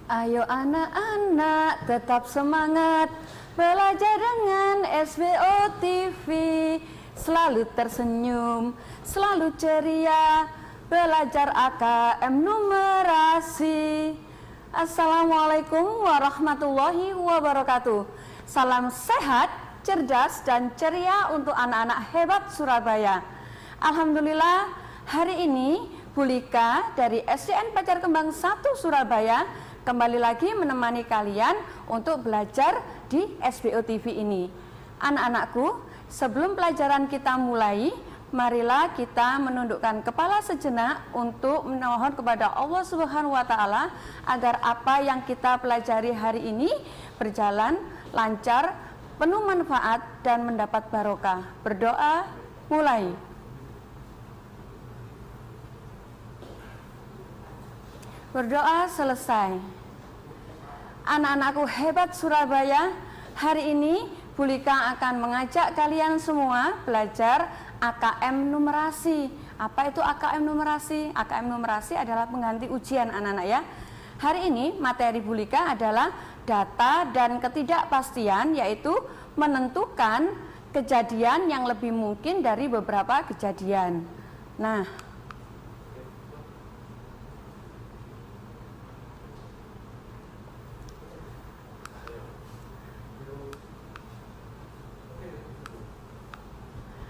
Ayo anak-anak tetap semangat belajar dengan SBO TV, selalu tersenyum, selalu ceria, belajar AKM numerasi. Assalamualaikum warahmatullahi wabarakatuh. Salam sehat, cerdas dan ceria untuk anak-anak hebat Surabaya. Alhamdulillah, hari ini Bu Lika dari SDN Pacar Kembang 1 Surabaya kembali lagi menemani kalian untuk belajar di SBO TV ini. Anak-anakku, sebelum pelajaran kita mulai, marilah kita menundukkan kepala sejenak untuk memohon kepada Allah Subhanahu wa Ta'ala agar apa yang kita pelajari hari ini berjalan lancar, penuh manfaat dan mendapat barokah. Berdoa, mulai. Berdoa selesai. Anak-anakku hebat Surabaya, hari ini Bu Lika akan mengajak kalian semua belajar AKM numerasi. Apa itu AKM numerasi? AKM numerasi adalah pengganti ujian anak-anak ya. Hari ini materi Bu Lika adalah data dan ketidakpastian, yaitu menentukan kejadian yang lebih mungkin dari beberapa kejadian. Nah,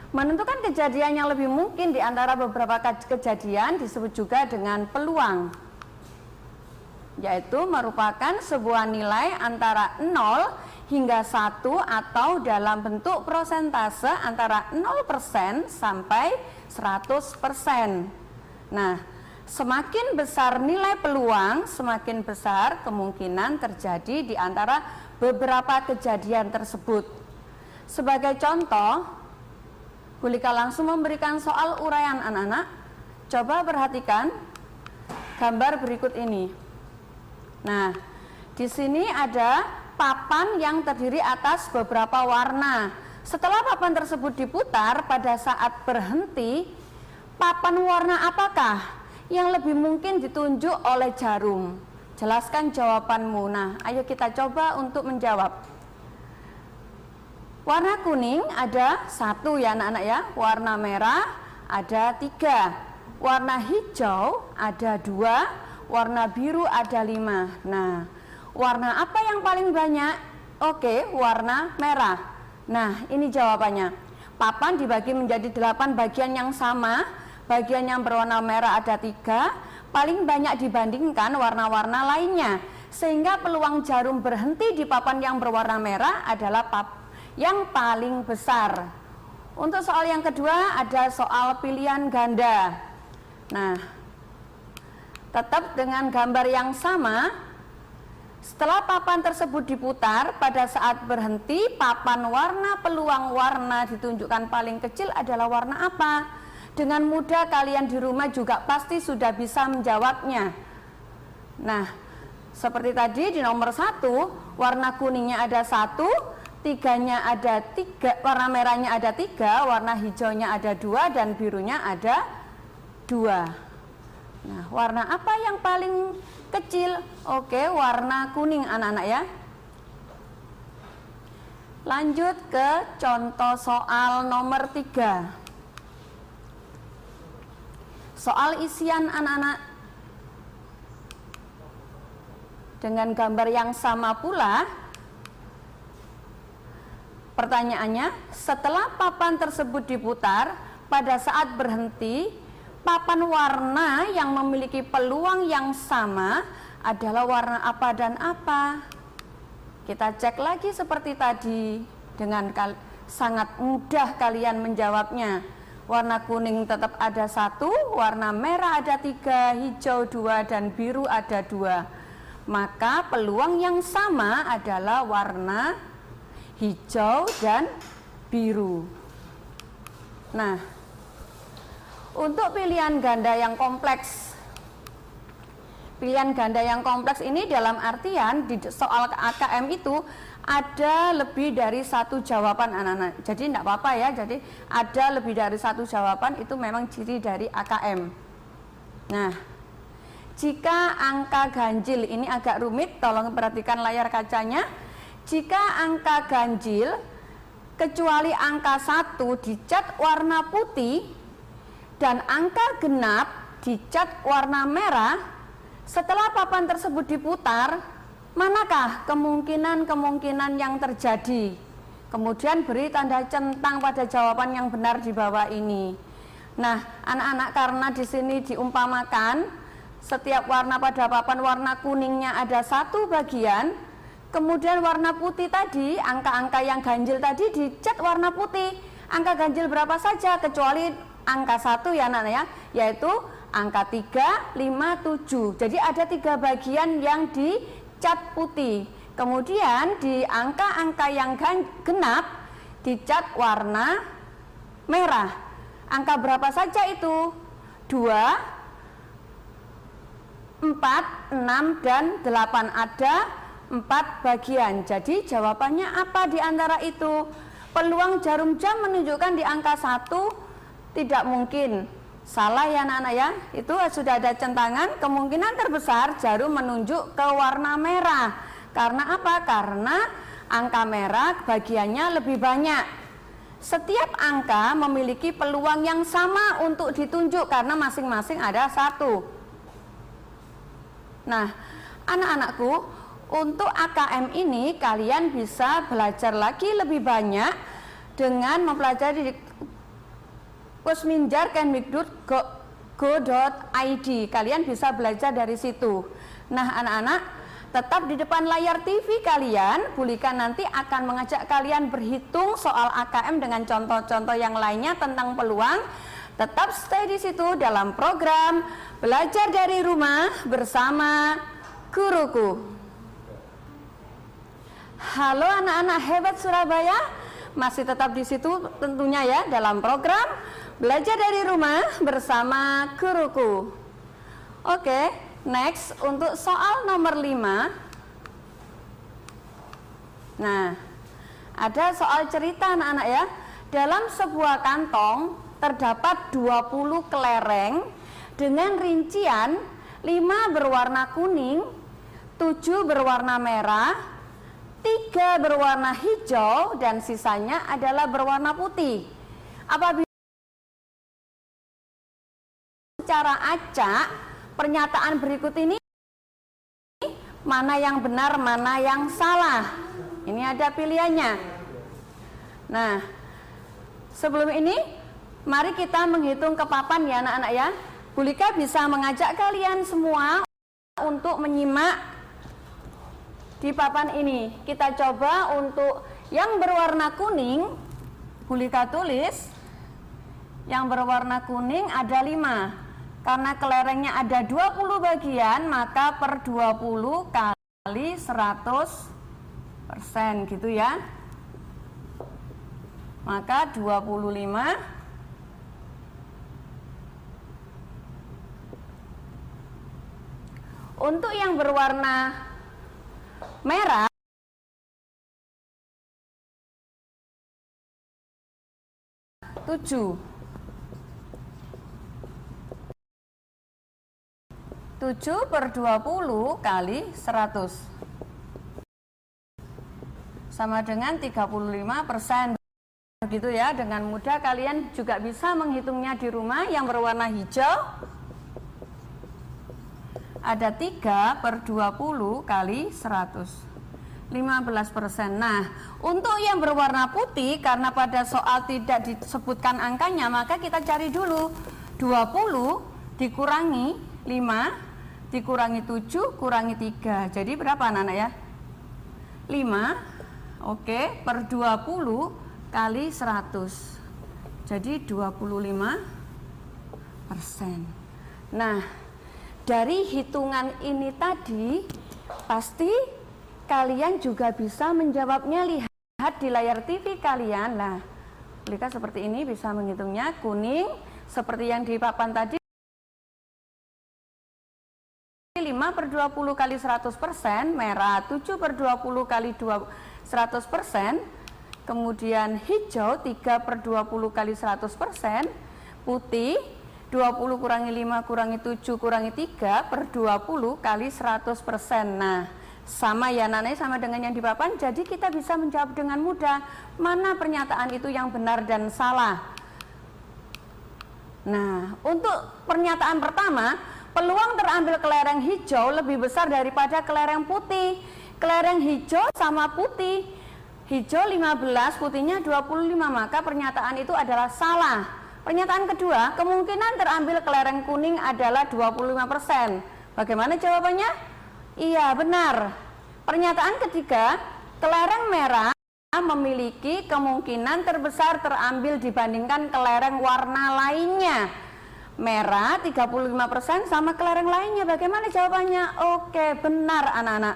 menentukan kejadian yang lebih mungkin di antara beberapa kejadian disebut juga dengan peluang, yaitu merupakan sebuah nilai antara 0 hingga 1 atau dalam bentuk prosentase antara 0% sampai 100%. Nah, semakin besar nilai peluang, semakin besar kemungkinan terjadi di antara beberapa kejadian tersebut. Sebagai contoh, Bu Lika langsung memberikan soal uraian anak-anak. Coba perhatikan gambar berikut ini. Nah, di sini ada papan yang terdiri atas beberapa warna. Setelah papan tersebut diputar, pada saat berhenti, papan warna apakah yang lebih mungkin ditunjuk oleh jarum? Jelaskan jawabanmu. Nah, ayo kita coba untuk menjawab. Warna kuning ada 1 ya anak-anak ya, warna merah ada 3, warna hijau ada 2, warna biru ada 5. Nah, warna apa yang paling banyak? Oke, warna merah. Nah, ini jawabannya. Papan dibagi menjadi 8 bagian yang sama, bagian yang berwarna merah ada 3, paling banyak dibandingkan warna-warna lainnya, sehingga peluang jarum berhenti di papan yang berwarna merah adalah yang paling besar. Untuk soal yang kedua ada soal pilihan ganda. Nah, tetap dengan gambar yang sama. Setelah papan tersebut diputar, pada saat berhenti, papan warna peluang warna ditunjukkan paling kecil adalah warna apa? Dengan mudah kalian di rumah juga pasti sudah bisa menjawabnya. Nah, seperti tadi di nomor 1, warna kuningnya ada 1, 3-nya ada 3, warna merahnya ada 3, warna hijaunya ada 2, dan birunya ada 2. Nah, warna apa yang paling kecil? Oke, warna kuning anak-anak ya. Lanjut ke contoh soal nomor 3. Soal isian anak-anak dengan gambar yang sama pula. Pertanyaannya, setelah papan tersebut diputar, pada saat berhenti, papan warna yang memiliki peluang yang sama adalah warna apa dan apa? Kita cek lagi seperti tadi, dengan sangat mudah kalian menjawabnya. Warna kuning tetap ada 1, warna merah ada 3, hijau 2, dan biru ada 2. Maka peluang yang sama adalah warna hijau dan biru. Nah, untuk pilihan ganda yang kompleks, pilihan ganda yang kompleks ini dalam artian di soal AKM itu ada lebih dari 1 jawaban anak-anak. Jadi tidak apa-apa ya, jadi ada lebih dari 1 jawaban, itu memang ciri dari AKM. Nah, Jika angka ganjil, ini agak rumit, tolong perhatikan layar kacanya. Jika angka ganjil, kecuali angka 1 dicat warna putih, dan angka genap dicat warna merah, setelah papan tersebut diputar, manakah kemungkinan-kemungkinan yang terjadi? Kemudian beri tanda centang pada jawaban yang benar di bawah ini. Nah, anak-anak, karena di sini diumpamakan setiap warna pada papan warna kuningnya ada 1 bagian, kemudian warna putih tadi, angka-angka yang ganjil tadi dicat warna putih. Angka ganjil berapa saja kecuali angka 1 ya anak-anak ya, yaitu angka 3, 5, 7. Jadi ada 3 bagian yang dicat putih. Kemudian di angka-angka yang genap dicat warna merah. Angka berapa saja itu? 2, 4, 6, dan 8. Ada 4 bagian. Jadi jawabannya apa di antara itu? Peluang jarum jam menunjukkan di angka 1 tidak mungkin. Salah ya anak-anak ya. Itu sudah ada centangan. Kemungkinan terbesar jarum menunjuk ke warna merah. Karena apa? Karena angka merah bagiannya lebih banyak. Setiap angka memiliki peluang yang sama untuk ditunjuk karena masing-masing ada 1. Nah, anak-anakku, untuk AKM ini kalian bisa belajar lagi lebih banyak dengan mempelajari di kusminjar.kemdikbud.go.id. Kalian bisa belajar dari situ. Nah, anak-anak, tetap di depan layar TV kalian, Bu Lika nanti akan mengajak kalian berhitung soal AKM dengan contoh-contoh yang lainnya tentang peluang. Tetap stay di situ dalam program Belajar dari Rumah bersama Guruku. Halo anak-anak hebat Surabaya, masih tetap di situ tentunya ya dalam program Belajar dari Rumah bersama Guruku. Oke, next untuk soal nomor 5. Nah, ada soal cerita anak-anak ya. Dalam sebuah kantong terdapat 20 kelereng dengan rincian 5 berwarna kuning, 7 berwarna merah, 3 berwarna hijau, dan sisanya adalah berwarna putih. Apabila secara acak pernyataan berikut ini, mana yang benar, mana yang salah? Ini ada pilihannya. Nah, sebelum ini mari kita menghitung ke papan ya anak-anak ya. Bu Lika bisa mengajak kalian semua untuk menyimak di papan ini. Kita coba untuk yang berwarna kuning, Bu Lika tulis yang berwarna kuning ada 5. Karena kelerengnya ada 20 bagian, maka per 20 kali 100% gitu ya. Maka 25. Untuk yang berwarna merah, tujuh per 20 kali 100 sama dengan 35%. Begitu ya, dengan mudah kalian juga bisa menghitungnya di rumah. Yang berwarna hijau ada 3 per 20 kali 100, 15%. Nah, untuk yang berwarna putih, karena pada soal tidak disebutkan angkanya, maka kita cari dulu 20 dikurangi 5 dikurangi 7 kurangi 3. Jadi berapa anak-anak ya? 5, oke, per 20 kali 100. Jadi 25%. Nah, dari hitungan ini tadi, pasti kalian juga bisa menjawabnya. Lihat di layar TV kalian. Nah, Lika seperti ini bisa menghitungnya. Kuning, seperti yang di papan tadi, 5 per 20 kali 100%, merah 7 per 20 kali 100%, kemudian hijau 3 per 20 kali 100%, putih 20 kurangi 5 kurangi 7 kurangi 3 per 20 kali 100%. Nah, sama ya anak-anak, sama dengan yang di papan. Jadi kita bisa menjawab dengan mudah mana pernyataan itu yang benar dan salah. Nah, untuk pernyataan pertama, peluang terambil kelereng hijau lebih besar daripada kelereng putih. Kelereng hijau sama putih. Hijau 15, putihnya 25, maka pernyataan itu adalah salah. Pernyataan kedua, kemungkinan terambil kelereng kuning adalah 25%. Bagaimana jawabannya? Iya, benar. Pernyataan ketiga, kelereng merah memiliki kemungkinan terbesar terambil dibandingkan kelereng warna lainnya. Merah 35% sama kelereng lainnya. Bagaimana jawabannya? Oke, benar anak-anak.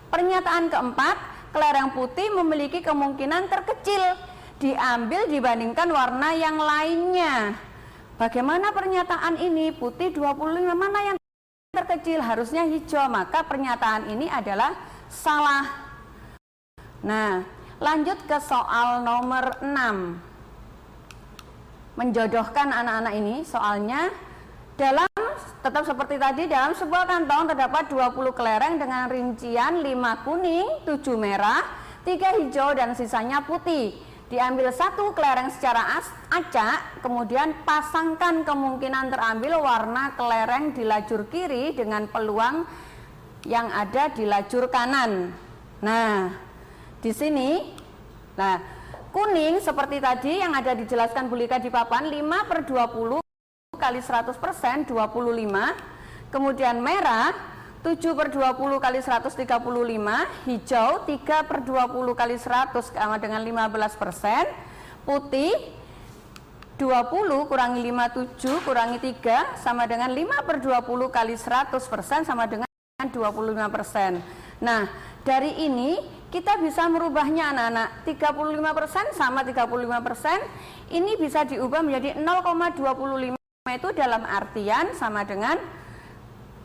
Pernyataan keempat, kelereng putih memiliki kemungkinan terkecil diambil dibandingkan warna yang lainnya. Bagaimana pernyataan ini? Putih 25, mana yang terkecil? Harusnya hijau, maka pernyataan ini adalah salah. Nah, lanjut ke soal nomor 6. Menjodohkan anak-anak ini, soalnya tetap seperti tadi, dalam sebuah kantong terdapat 20 kelereng dengan rincian 5 kuning, 7 merah, 3 hijau dan sisanya putih. Diambil satu kelereng secara acak, kemudian pasangkan kemungkinan terambil warna kelereng di lajur kiri dengan peluang yang ada di lajur kanan. Nah, di sini, nah kuning seperti tadi yang ada dijelaskan Bu Lika di papan, 5 per 20 kali 100% 25. Kemudian merah 7 per 20 kali 135, hijau 3 per 20 kali 100 sama dengan 15%, putih 20 kurangi 5, 7 kurangi 3 sama dengan 5 per 20 kali 100% sama dengan 25%. Nah, dari ini kita bisa merubahnya anak-anak. 35% sama 35%, ini bisa diubah menjadi 0,25, itu dalam artian sama dengan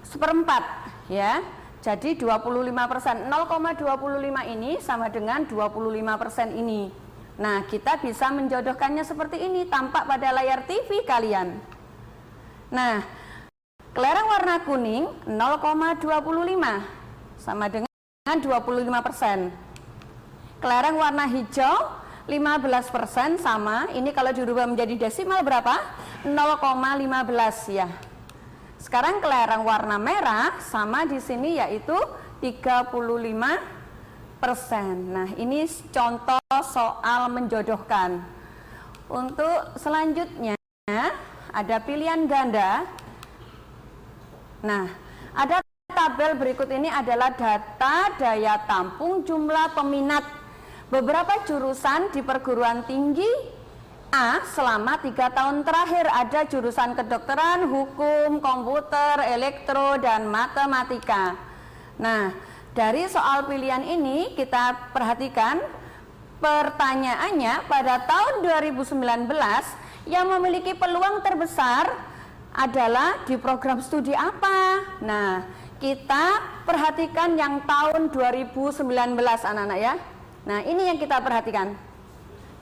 seperempat. Ya, jadi 25%, 0,25 ini sama dengan 25% ini. Nah, kita bisa menjodohkannya seperti ini, tampak pada layar TV kalian. Nah, kelereng warna kuning 0,25 sama dengan 25%. Kelereng warna hijau 15% sama, ini kalau dirubah menjadi desimal berapa? 0,15 ya. Sekarang kelereng warna merah sama di sini yaitu 35%. Nah, ini contoh soal menjodohkan. Untuk selanjutnya ada pilihan ganda. Nah, ada tabel berikut ini adalah data daya tampung jumlah peminat beberapa jurusan di perguruan tinggi A selama 3 tahun terakhir. Ada jurusan kedokteran, hukum, komputer, elektro, dan matematika. Nah, dari soal pilihan ini kita perhatikan pertanyaannya, pada tahun 2019 yang memiliki peluang terbesar adalah di program studi apa? Nah, kita perhatikan yang tahun 2019 anak-anak ya. Nah, ini yang kita perhatikan.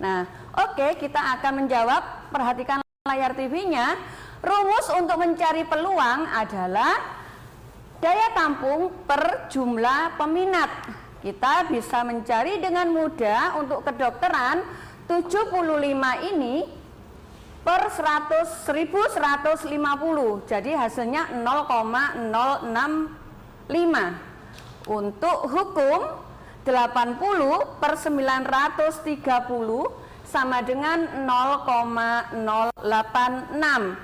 Nah, oke, kita akan menjawab. Perhatikan layar TV-nya. Rumus untuk mencari peluang adalah daya tampung per jumlah peminat. Kita bisa mencari dengan mudah untuk kedokteran 75 ini per 1150. Jadi hasilnya 0,065. Untuk hukum 80 per 930 sama dengan 0,086.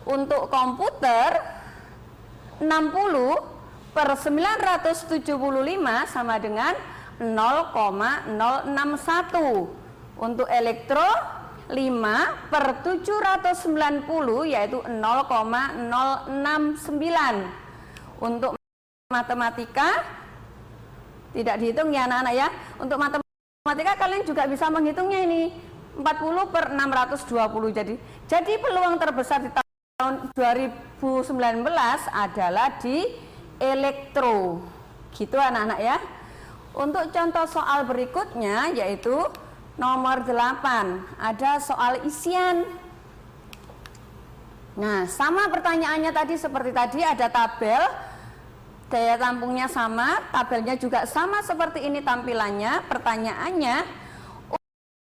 Untuk komputer 60 per 975 sama dengan 0,061. Untuk elektro 5 per 790 yaitu 0,069. Untuk matematika tidak dihitung ya anak-anak ya. Untuk matematika kalian juga bisa menghitungnya ini 40 per 620. Jadi peluang terbesar di tahun 2019 adalah di elektro. Gitu anak-anak ya. Untuk contoh soal berikutnya yaitu nomor 8. Ada soal isian. Nah, sama pertanyaannya tadi seperti tadi, ada tabel, daya tampungnya sama, tabelnya juga sama seperti ini tampilannya. Pertanyaannya,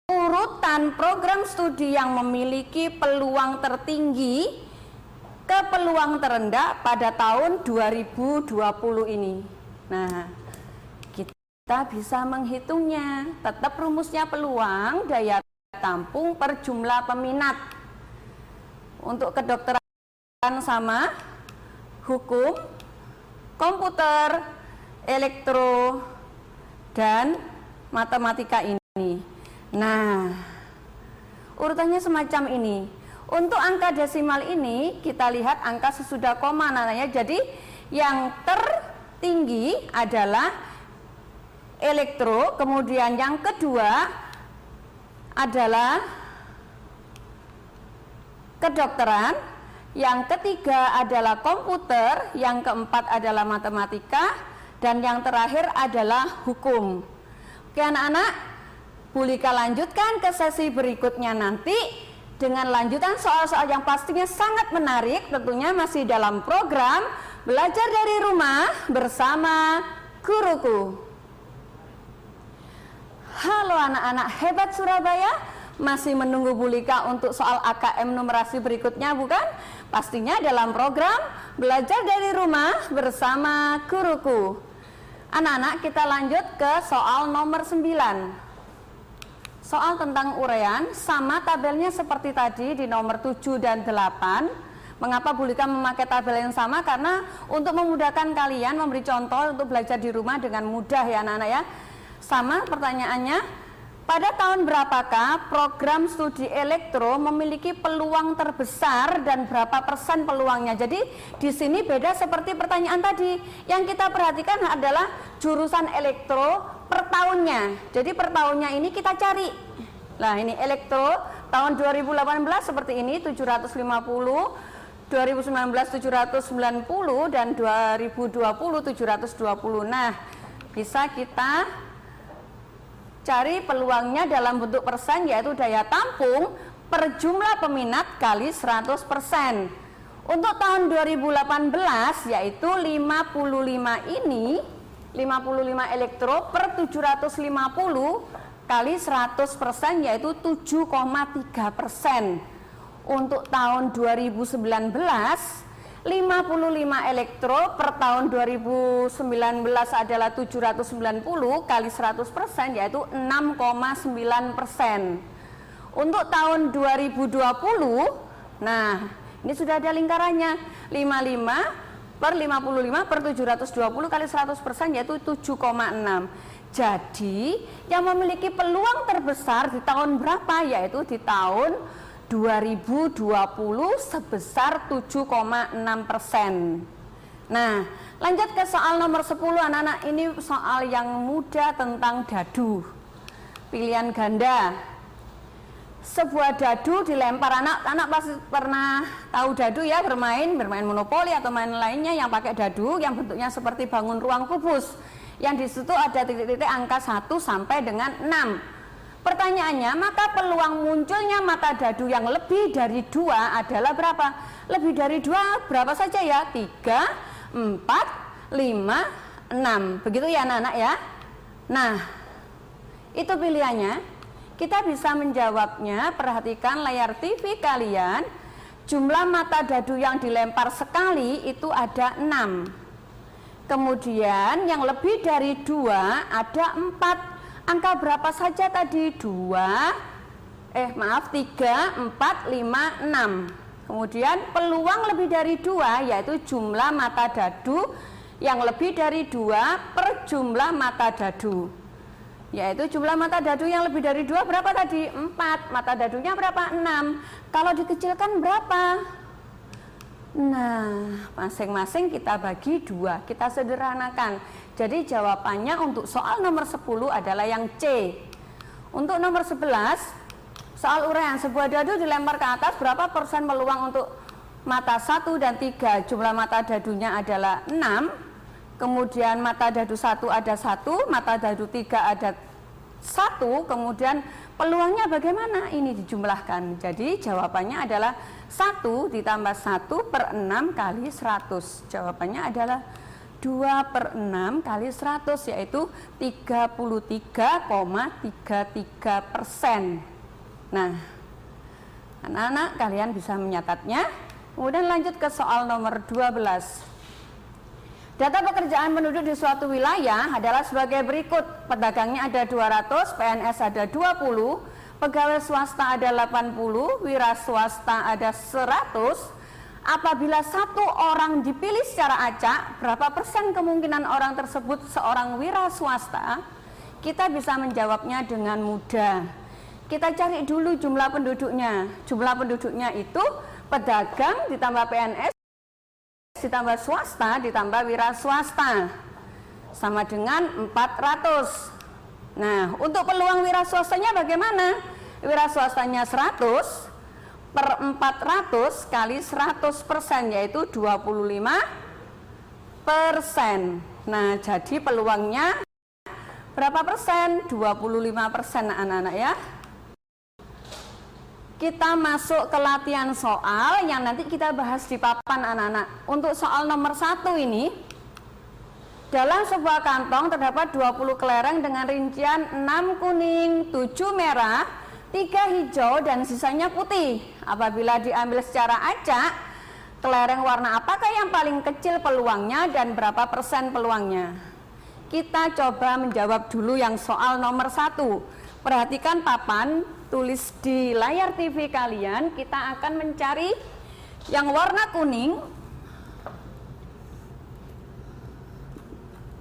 urutan program studi yang memiliki peluang tertinggi ke peluang terendah pada tahun 2020 ini. Nah, kita bisa menghitungnya. Tetap rumusnya peluang, daya tampung per jumlah peminat. Untuk kedokteran sama, hukum, komputer, elektro, dan matematika ini. Nah, urutannya semacam ini. Untuk angka desimal ini, kita lihat angka sesudah koma namanya. Jadi, yang tertinggi adalah elektro, kemudian yang kedua adalah kedokteran, yang ketiga adalah komputer, yang keempat adalah matematika, dan yang terakhir adalah hukum. Oke anak-anak, Bu Lika lanjutkan ke sesi berikutnya nanti dengan lanjutan soal-soal yang pastinya sangat menarik, tentunya masih dalam program Belajar dari Rumah bersama Guruku. Halo anak-anak hebat Surabaya, masih menunggu Bu Lika untuk soal AKM numerasi berikutnya bukan? Pastinya dalam program Belajar dari Rumah bersama Guruku. Anak-anak, kita lanjut ke soal nomor 9. Soal tentang urean, sama tabelnya seperti tadi di nomor 7 dan 8. Mengapa Bu Lika memakai tabel yang sama? Karena untuk memudahkan kalian memberi contoh untuk belajar di rumah dengan mudah ya anak-anak ya. Sama pertanyaannya, pada tahun berapakah program studi elektro memiliki peluang terbesar dan berapa persen peluangnya? Jadi di sini beda seperti pertanyaan tadi. Yang kita perhatikan adalah jurusan elektro per tahunnya. Jadi per tahunnya ini kita cari. Nah, ini elektro tahun 2018 seperti ini 750, 2019 790 dan 2020 720. Nah, bisa kita cari peluangnya dalam bentuk persen, yaitu daya tampung per jumlah peminat kali 100%. Untuk tahun 2018 yaitu 55 ini, 55 elektro per 750 kali 100% yaitu 7,3%. Untuk tahun 2019 55 elektro per tahun 2019 adalah 790 kali 100% yaitu 6,9%. Untuk tahun 2020, nah ini sudah ada lingkarannya, 55 per 55 per 720 kali 100% yaitu 7,6. Jadi yang memiliki peluang terbesar di tahun berapa? Yaitu di tahun 2020 sebesar 7,6%. Nah, lanjut ke soal nomor 10 anak-anak. Ini soal yang mudah tentang dadu. Pilihan ganda. Sebuah dadu dilempar, anak-anak pasti pernah tahu dadu ya, bermain monopoli atau main lainnya yang pakai dadu yang bentuknya seperti bangun ruang kubus. Yang di situ ada titik-titik angka 1 sampai dengan 6. Pertanyaannya, maka peluang munculnya mata dadu yang lebih dari 2 adalah berapa? Lebih dari 2 berapa saja ya? 3, 4, 5, 6. Begitu ya anak-anak ya? Nah, itu pilihannya. Kita bisa menjawabnya, perhatikan layar TV kalian. Jumlah mata dadu yang dilempar sekali itu ada 6. Kemudian yang lebih dari 2 ada 4. Angka berapa saja tadi? 3, 4, 5, 6. Kemudian peluang lebih dari 2 yaitu jumlah mata dadu yang lebih dari 2 per jumlah mata dadu. Yaitu jumlah mata dadu yang lebih dari 2 berapa tadi? 4. Mata dadunya berapa? 6. Kalau dikecilkan berapa? Nah, masing-masing kita bagi 2, kita sederhanakan. Jadi jawabannya untuk soal nomor 10 adalah yang C. Untuk nomor 11, soal uraian, sebuah dadu dilempar ke atas, berapa persen peluang untuk mata 1 dan 3? Jumlah mata dadunya adalah 6. Kemudian mata dadu 1 ada 1, mata dadu 3 ada 1, kemudian peluangnya bagaimana? Ini dijumlahkan. Jadi jawabannya adalah 1 ditambah 1 per 6 kali 100. Jawabannya adalah 2 per 6 kali 100, yaitu 33,33%. Nah, anak-anak kalian bisa menyatatnya. Kemudian lanjut ke soal nomor 12. Data pekerjaan penduduk di suatu wilayah adalah sebagai berikut. Pedagangnya ada 200, PNS ada 20, pegawai swasta ada 80, wira swasta ada 100. Apabila satu orang dipilih secara acak, berapa persen kemungkinan orang tersebut seorang wira swasta? Kita bisa menjawabnya dengan mudah. Kita cari dulu jumlah penduduknya. Jumlah penduduknya itu pedagang ditambah PNS ditambah swasta ditambah wira swasta sama dengan 400. Nah, untuk peluang wira swastanya bagaimana? Wira swastanya 100 per 400 kali 100%, yaitu 25%. Nah, jadi peluangnya berapa persen? 25% anak-anak ya. Kita masuk ke latihan soal yang nanti kita bahas di papan anak-anak. Untuk soal nomor 1 ini, dalam sebuah kantong terdapat 20 kelereng dengan rincian 6 kuning, 7 merah, 3 hijau, dan sisanya putih. Apabila diambil secara acak, kelereng warna apakah yang paling kecil peluangnya dan berapa persen peluangnya? Kita coba menjawab dulu yang soal nomor 1. Perhatikan papan, tulis di layar TV kalian. Kita akan mencari yang warna kuning.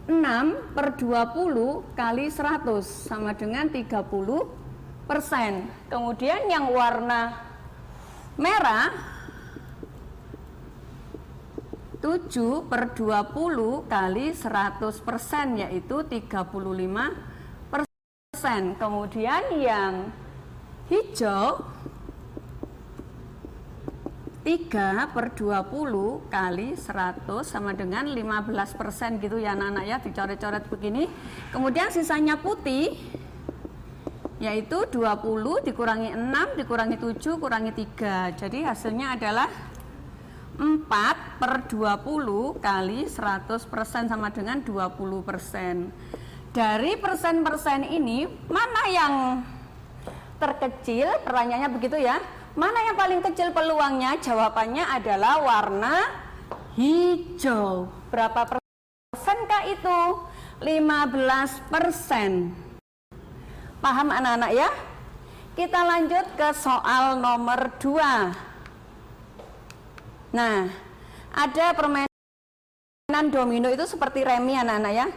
6 per 20 kali 100 sama dengan 30%. Kemudian yang warna merah 7 per 20 kali 100%, yaitu 35%. Kemudian yang hijau 3 per 20 kali 100 sama dengan 15% gitu ya anak-anak ya, dicoret-coret begini. Kemudian sisanya putih yaitu 20 dikurangi 6 dikurangi 7 kurangi 3. Jadi hasilnya adalah 4 per 20 kali 100% sama dengan 20%. Dari persen-persen ini, mana yang terkecil? Pertanyaannya begitu ya. Mana yang paling kecil peluangnya? Jawabannya adalah warna hijau. Berapa persenkah itu? 15%. Paham anak-anak ya? Kita lanjut ke soal nomor 2. Nah, ada permainan domino itu seperti remi anak-anak ya.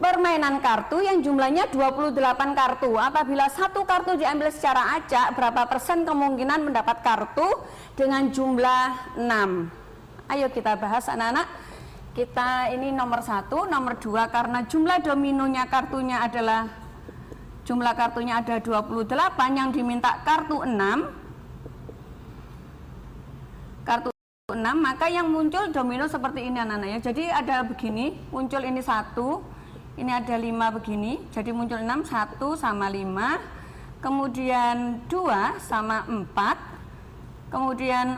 Permainan kartu yang jumlahnya 28 kartu. Apabila satu kartu diambil secara acak, berapa persen kemungkinan mendapat kartu dengan jumlah 6? Ayo kita bahas anak-anak. Kita ini nomor 1, nomor 2 karena jumlah dominonya kartunya adalah jumlah kartunya ada 28, yang diminta kartu 6. Kartu 6, maka yang muncul domino seperti ini anak-anak ya. Jadi ada begini, muncul ini 1. Ini ada 5 begini, jadi muncul 6, 1 sama 5, kemudian 2 sama 4, kemudian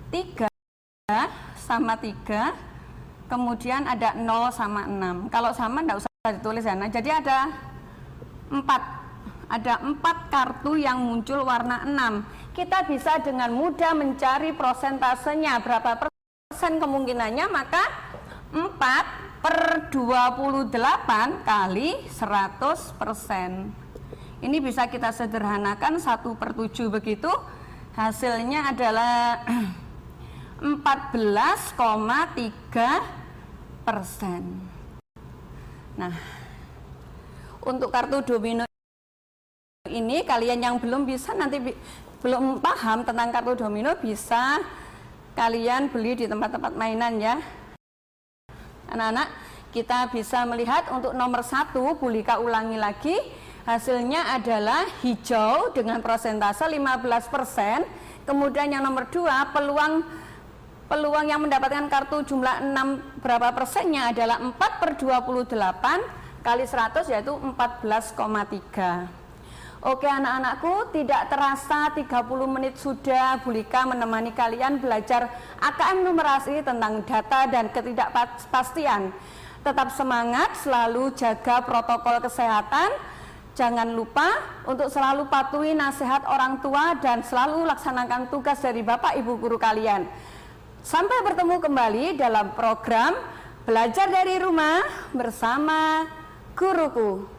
3 sama 3, kemudian ada 0 sama 6. Kalau sama enggak usah ditulis ya, nah, jadi ada 4 kartu yang muncul warna 6. Kita bisa dengan mudah mencari prosentasenya, berapa persen kemungkinannya, maka 4 per 28 kali 100%. Ini bisa kita sederhanakan 1 per 7 begitu. Hasilnya adalah 14,3%. Nah, untuk kartu domino ini kalian yang belum bisa nanti belum paham tentang kartu domino, bisa kalian beli di tempat-tempat mainan ya. Anak-anak, kita bisa melihat untuk nomor 1, Bu Lika ulangi lagi, hasilnya adalah hijau dengan persentase 15%. Kemudian yang nomor 2, peluang yang mendapatkan kartu jumlah 6 berapa persennya adalah 4 per 28 kali 100, yaitu 14,3. Oke anak-anakku, tidak terasa 30 menit sudah Bu Lika menemani kalian belajar AKM numerasi tentang data dan ketidakpastian. Tetap semangat, selalu jaga protokol kesehatan. Jangan lupa untuk selalu patuhi nasihat orang tua dan selalu laksanakan tugas dari Bapak Ibu guru kalian. Sampai bertemu kembali dalam program Belajar dari Rumah bersama Guruku.